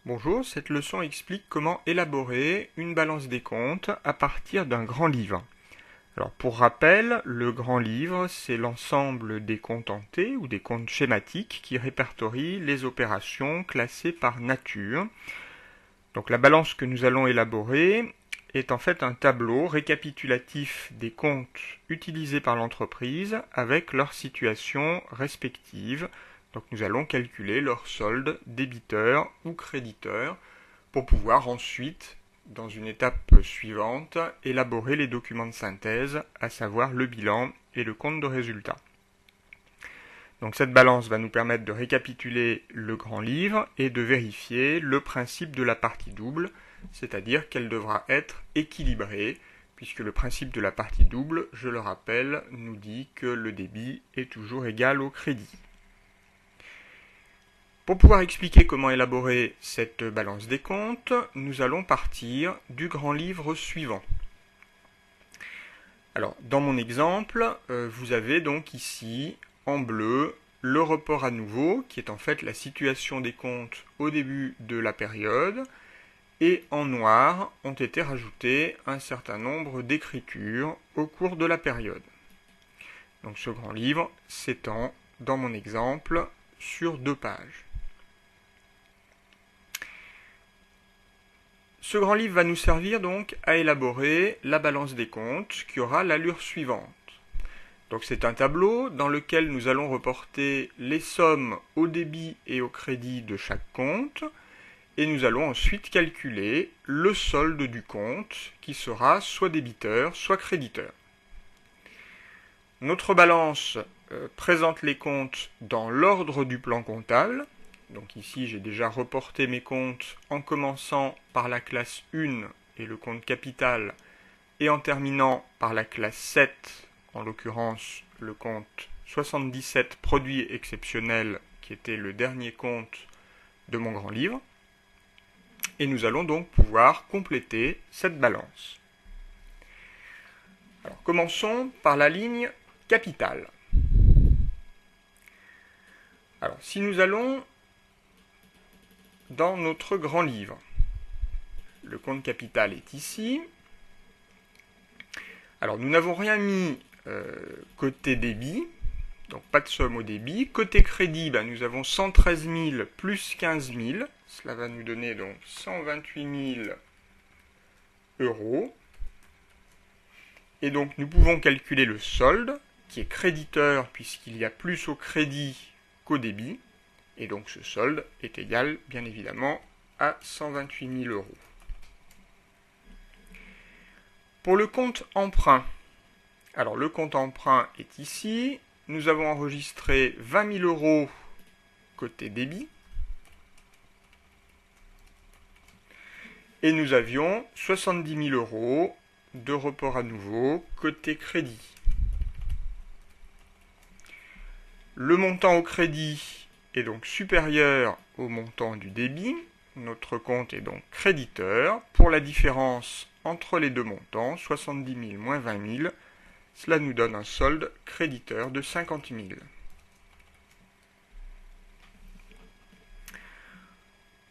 Bonjour, cette leçon explique comment élaborer une balance des comptes à partir d'un grand livre. Alors pour rappel, le grand livre, c'est l'ensemble des comptes en T ou des comptes schématiques qui répertorient les opérations classées par nature. Donc la balance que nous allons élaborer est en fait un tableau récapitulatif des comptes utilisés par l'entreprise avec leur situation respective. Donc nous allons calculer leur solde débiteur ou créditeur pour pouvoir ensuite, dans une étape suivante, élaborer les documents de synthèse, à savoir le bilan et le compte de résultat. Donc cette balance va nous permettre de récapituler le grand livre et de vérifier le principe de la partie double, c'est-à-dire qu'elle devra être équilibrée, puisque le principe de la partie double, je le rappelle, nous dit que le débit est toujours égal au crédit. Pour pouvoir expliquer comment élaborer cette balance des comptes, nous allons partir du grand livre suivant. Alors, dans mon exemple, vous avez donc ici, en bleu, le report à nouveau, qui est en fait la situation des comptes au début de la période, et en noir ont été rajoutés un certain nombre d'écritures au cours de la période. Donc ce grand livre s'étend, dans mon exemple, sur 2 pages. Ce grand livre va nous servir donc à élaborer la balance des comptes qui aura l'allure suivante. Donc c'est un tableau dans lequel nous allons reporter les sommes au débit et au crédit de chaque compte et nous allons ensuite calculer le solde du compte qui sera soit débiteur soit créditeur. Notre balance présente les comptes dans l'ordre du plan comptable. Donc ici, j'ai déjà reporté mes comptes en commençant par la classe 1 et le compte capital et en terminant par la classe 7, en l'occurrence le compte 77 produit exceptionnel qui était le dernier compte de mon grand livre. Et nous allons donc pouvoir compléter cette balance. Alors commençons par la ligne capitale. Alors si nous allons dans notre grand livre. Le compte capital est ici. Alors nous n'avons rien mis côté débit, donc pas de somme au débit. Côté crédit, nous avons 113 000 plus 15 000. Cela va nous donner donc 128 000 euros. Et donc nous pouvons calculer le solde, qui est créditeur puisqu'il y a plus au crédit qu'au débit. Et donc ce solde est égal, bien évidemment, à 128 000 euros. Pour le compte emprunt, alors le compte emprunt est ici. Nous avons enregistré 20 000 euros côté débit. Et nous avions 70 000 euros de report à nouveau côté crédit. Le montant au crédit est donc supérieur au montant du débit. Notre compte est donc créditeur. Pour la différence entre les deux montants, 70 000 moins 20 000, cela nous donne un solde créditeur de 50 000.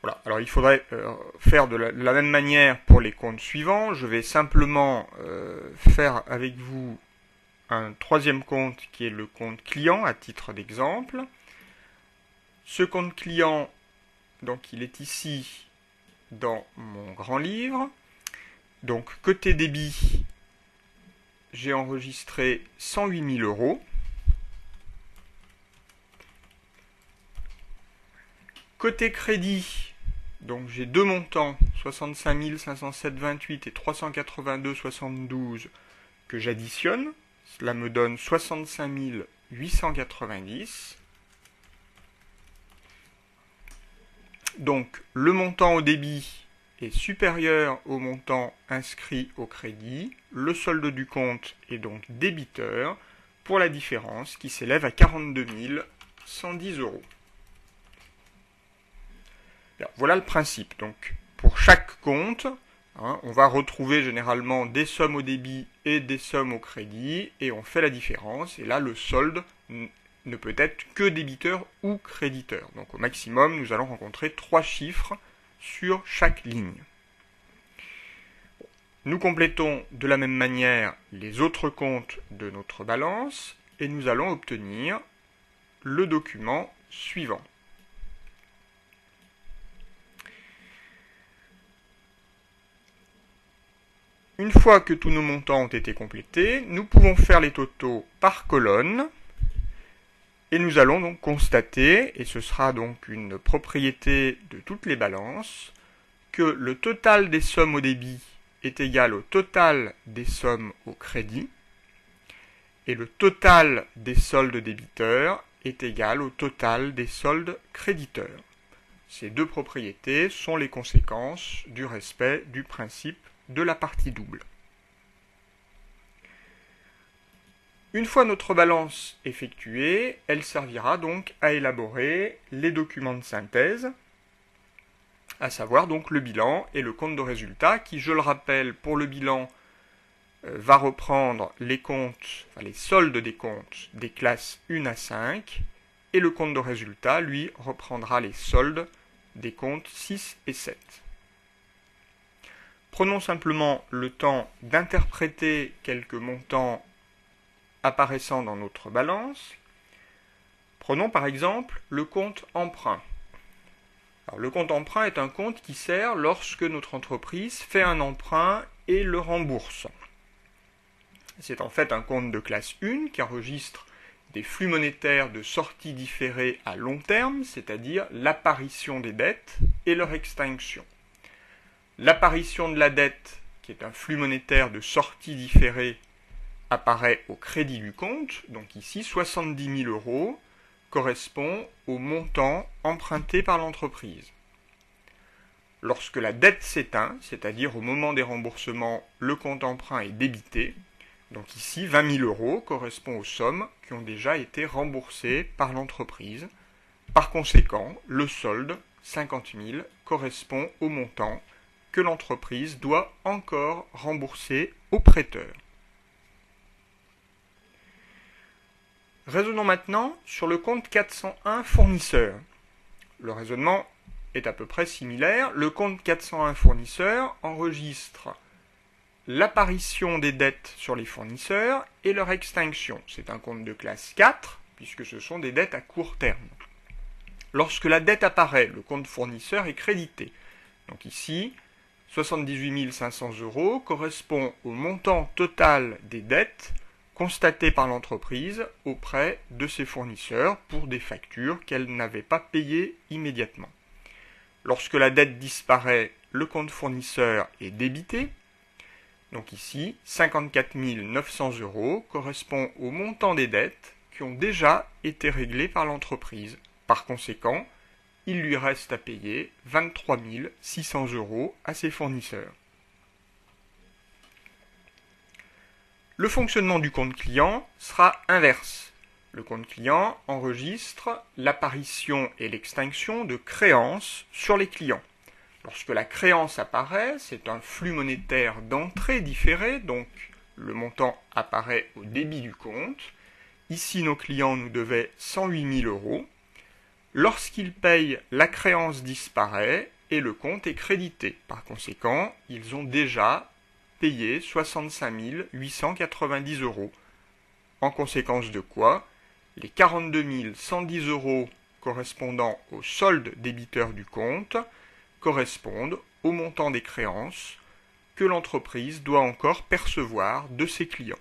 Voilà. Alors il faudrait faire de la même manière pour les comptes suivants. Je vais simplement faire avec vous un troisième compte qui est le compte client à titre d'exemple. Ce compte client, donc il est ici dans mon grand livre. Donc côté débit, j'ai enregistré 108 000 euros. Côté crédit, donc j'ai deux montants, 65 507,28 et 382,72 que j'additionne. Cela me donne 65 890. Donc le montant au débit est supérieur au montant inscrit au crédit. Le solde du compte est donc débiteur pour la différence qui s'élève à 42 110 euros. Bien, voilà le principe. Donc pour chaque compte, on va retrouver généralement des sommes au débit et des sommes au crédit et on fait la différence. Et là le solde ne peut être que débiteur ou créditeur. Donc au maximum, nous allons rencontrer 3 chiffres sur chaque ligne. Nous complétons de la même manière les autres comptes de notre balance et nous allons obtenir le document suivant. Une fois que tous nos montants ont été complétés, nous pouvons faire les totaux par colonne et nous allons donc constater, et ce sera donc une propriété de toutes les balances, que le total des sommes au débit est égal au total des sommes au crédit et le total des soldes débiteurs est égal au total des soldes créditeurs. Ces deux propriétés sont les conséquences du respect du principe de la partie double. Une fois notre balance effectuée, elle servira donc à élaborer les documents de synthèse, à savoir donc le bilan et le compte de résultat qui, je le rappelle, pour le bilan, va reprendre les comptes, les soldes des comptes des classes 1 à 5, et le compte de résultat, lui, reprendra les soldes des comptes 6 et 7. Prenons simplement le temps d'interpréter quelques montants apparaissant dans notre balance. Prenons par exemple le compte emprunt. Alors, le compte emprunt est un compte qui sert lorsque notre entreprise fait un emprunt et le rembourse. C'est en fait un compte de classe 1 qui enregistre des flux monétaires de sortie différée à long terme, c'est-à-dire l'apparition des dettes et leur extinction. L'apparition de la dette, qui est un flux monétaire de sortie différée, apparaît au crédit du compte, donc ici 70 000 euros, correspond au montant emprunté par l'entreprise. Lorsque la dette s'éteint, c'est-à-dire au moment des remboursements, le compte emprunt est débité, donc ici 20 000 euros correspond aux sommes qui ont déjà été remboursées par l'entreprise. Par conséquent, le solde, 50 000, correspond au montant que l'entreprise doit encore rembourser au prêteur. Raisonnons maintenant sur le compte 401 fournisseur. Le raisonnement est à peu près similaire. Le compte 401 fournisseur enregistre l'apparition des dettes sur les fournisseurs et leur extinction. C'est un compte de classe 4, puisque ce sont des dettes à court terme. Lorsque la dette apparaît, le compte fournisseur est crédité. Donc ici, 78 500 euros correspond au montant total des dettes constatées par l'entreprise auprès de ses fournisseurs pour des factures qu'elle n'avait pas payées immédiatement. Lorsque la dette disparaît, le compte fournisseur est débité. Donc ici, 54 900 euros correspond au montant des dettes qui ont déjà été réglées par l'entreprise. Par conséquent, il lui reste à payer 23 600 euros à ses fournisseurs. Le fonctionnement du compte client sera inverse. Le compte client enregistre l'apparition et l'extinction de créances sur les clients. Lorsque la créance apparaît, c'est un flux monétaire d'entrée différé, donc le montant apparaît au débit du compte. Ici, nos clients nous devaient 108 000 euros. Lorsqu'ils payent, la créance disparaît et le compte est crédité. Par conséquent, ils ont déjà payé 65 890 euros. En conséquence de quoi, les 42 110 euros correspondant au solde débiteur du compte correspondent au montant des créances que l'entreprise doit encore percevoir de ses clients.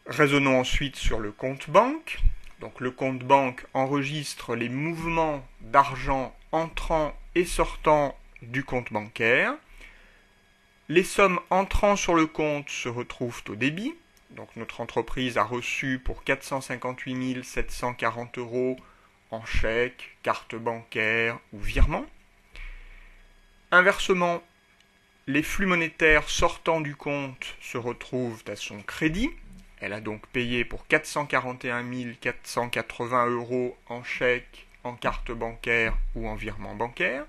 Raisonnons ensuite sur le compte banque. Donc le compte banque enregistre les mouvements d'argent entrant et sortant du compte bancaire. Les sommes entrant sur le compte se retrouvent au débit. Donc notre entreprise a reçu pour 458 740 euros en chèque, carte bancaire ou virement. Inversement, les flux monétaires sortant du compte se retrouvent à son crédit. Elle a donc payé pour 441 480 euros en chèque, en carte bancaire ou en virement bancaire.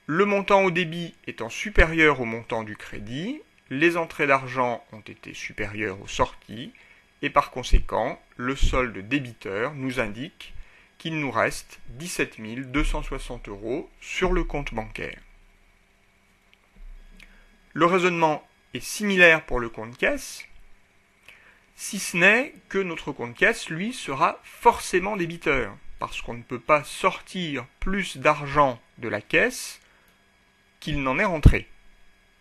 Le montant au débit étant supérieur au montant du crédit, les entrées d'argent ont été supérieures aux sorties et par conséquent, le solde débiteur nous indique qu'il nous reste 17 260 € sur le compte bancaire. Le raisonnement est similaire pour le compte caisse, si ce n'est que notre compte caisse, lui, sera forcément débiteur, parce qu'on ne peut pas sortir plus d'argent de la caisse qu'il n'en est rentré.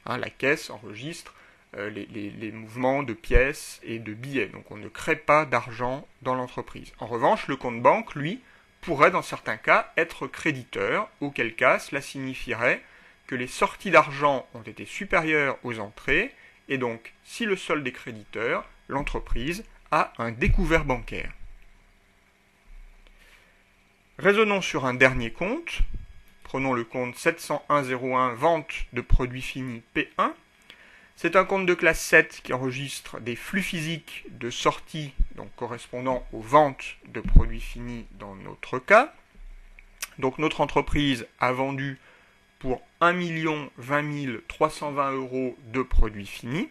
La caisse enregistre les mouvements de pièces et de billets, donc on ne crée pas d'argent dans l'entreprise. En revanche, le compte banque, lui, pourrait dans certains cas être créditeur, auquel cas cela signifierait que les sorties d'argent ont été supérieures aux entrées, et donc si le solde est créditeur, l'entreprise a un découvert bancaire. Raisonnons sur un dernier compte. Prenons le compte 70101 vente de produits finis P1. C'est un compte de classe 7 qui enregistre des flux physiques de sortie, donc correspondant aux ventes de produits finis dans notre cas. Donc notre entreprise a vendu pour 1 20 320 € de produits finis.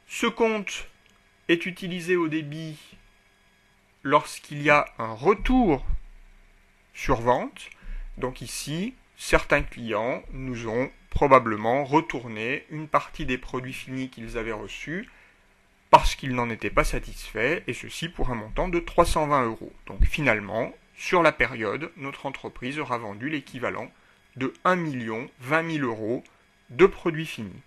Ce compte est utilisé au débit lorsqu'il y a un retour sur vente. Donc ici, certains clients nous ont probablement retourné une partie des produits finis qu'ils avaient reçus parce qu'ils n'en étaient pas satisfaits, et ceci pour un montant de 320 €. Donc finalement, sur la période, notre entreprise aura vendu l'équivalent de 1 20 000 € de produits finis.